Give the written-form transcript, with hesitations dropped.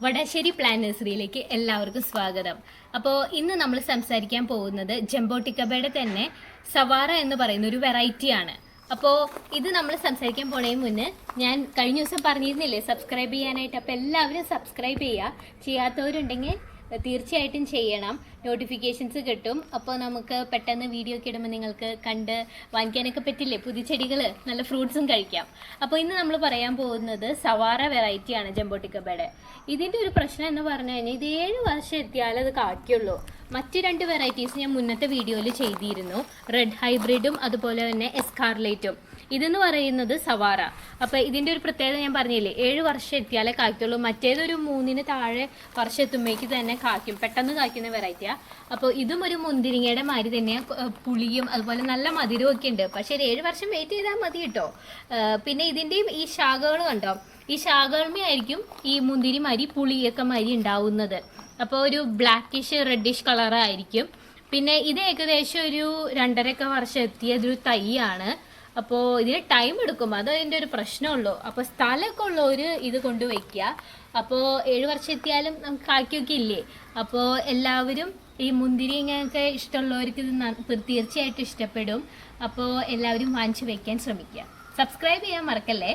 Vadasseri plant നഴ്സറിയിലേക്ക് എല്ലാവർക്കും സ്വാഗതം. അപ്പോൾ ഇന്ന് നമ്മൾ സംസാരിക്കാൻ പോകുന്നത് ജംബോട്ടിക്കബയുടെ തന്നെ സവാറ എന്ന് പറയുന്ന ഒരു വെറൈറ്റിയാണ്. അപ്പോൾ ഇത് നമ്മൾ സംസാരിക്കാൻ പോണതിന് മുന്നേ ഞാൻ കഴിഞ്ഞ ദിവസം പറഞ്ഞിരുന്നില്ലേ സബ്സ്ക്രൈബ് ചെയ്യാനായിട്ട്. അപ്പോൾ എല്ലാവരും സബ്സ്ക്രൈബ് ചെയ്യാത്തവരുണ്ടെങ്കിൽ തീർച്ചയായിട്ടും ചെയ്യണം. നോട്ടിഫിക്കേഷൻസ് കിട്ടും. അപ്പോൾ നമുക്ക് പെട്ടെന്ന് വീഡിയോ ഒക്കെ ഇടുമ്പോൾ നിങ്ങൾക്ക് കണ്ട് വാങ്ങിക്കാനൊക്കെ പറ്റില്ലേ. പുതിയ ചെടികൾ, നല്ല ഫ്രൂട്ട്സും കഴിക്കാം. അപ്പോൾ ഇന്ന് നമ്മൾ പറയാൻ പോകുന്നത് സവാറ വെറൈറ്റിയാണ് ജംബോട്ടിക്കബയുടെ. ഇതിൻ്റെ ഒരു പ്രശ്നം എന്ന് പറഞ്ഞു കഴിഞ്ഞാൽ ഇത് 7 വർഷം എത്തിയാലേ അത് കായ്ക്കുള്ളൂ. മറ്റ് 2 വെറൈറ്റീസ് ഞാൻ മുന്നത്തെ വീഡിയോയിൽ ചെയ്തിരുന്നു, റെഡ് ഹൈബ്രിഡും അതുപോലെ തന്നെ എസ്കാർലേറ്റും. ഇതെന്ന് പറയുന്നത് സവാറ. അപ്പോൾ ഇതിൻ്റെ ഒരു പ്രത്യേകത ഞാൻ പറഞ്ഞില്ലേ, 7 വർഷം എത്തിയാലേ കായ്ക്കുള്ളൂ. മറ്റേതൊരു 3 താഴെ വർഷം എത്തുമ്പോഴേക്ക് തന്നെ കായ്ക്കും, പെട്ടെന്ന് കായ്ക്കുന്ന വെറൈറ്റിയാണ്. അപ്പോൾ ഇതും ഒരു മുന്തിരിങ്ങയുടെ മാതിരി തന്നെയാണ്, പുളിയും അതുപോലെ നല്ല മധുരവും ഒക്കെ ഉണ്ട്. പക്ഷേ 7 വർഷം വെയിറ്റ് ചെയ്താൽ മതി കേട്ടോ. പിന്നെ ഇതിൻ്റെയും ഈ ശാഖകൾ കണ്ടോ, ഈ ശാഖകളുമേ ആയിരിക്കും ഈ മുന്തിരി മാതിരി പുളിയൊക്കെ മാതിരി ഉണ്ടാവുന്നത്. അപ്പോൾ ഒരു ബ്ലാക്കിഷ് റെഡിഷ് കളറായിരിക്കും. പിന്നെ ഇത് ഏകദേശം ഒരു 2.5 വർഷം എത്തിയതൊരു തൈയാണ്. അപ്പോൾ ഇതിന് ടൈം എടുക്കും, അത് അതിൻ്റെ ഒരു പ്രശ്നമുള്ളൂ. അപ്പോൾ സ്ഥലമൊക്കെ ഉള്ളവർ ഇത് കൊണ്ടുവയ്ക്കുക. അപ്പോൾ 7 വർഷം എത്തിയാലും നമുക്ക് കായ്ക്കൊക്കെ ഇല്ലേ. അപ്പോൾ എല്ലാവരും ഈ മുന്തിരി ഇങ്ങനെയൊക്കെ ഇഷ്ടമുള്ളവർക്ക് ഇത് തീർച്ചയായിട്ടും ഇഷ്ടപ്പെടും. അപ്പോൾ എല്ലാവരും വാങ്ങിച്ച് വയ്ക്കാൻ ശ്രമിക്കുക. സബ്സ്ക്രൈബ് ചെയ്യാൻ മറക്കല്ലേ.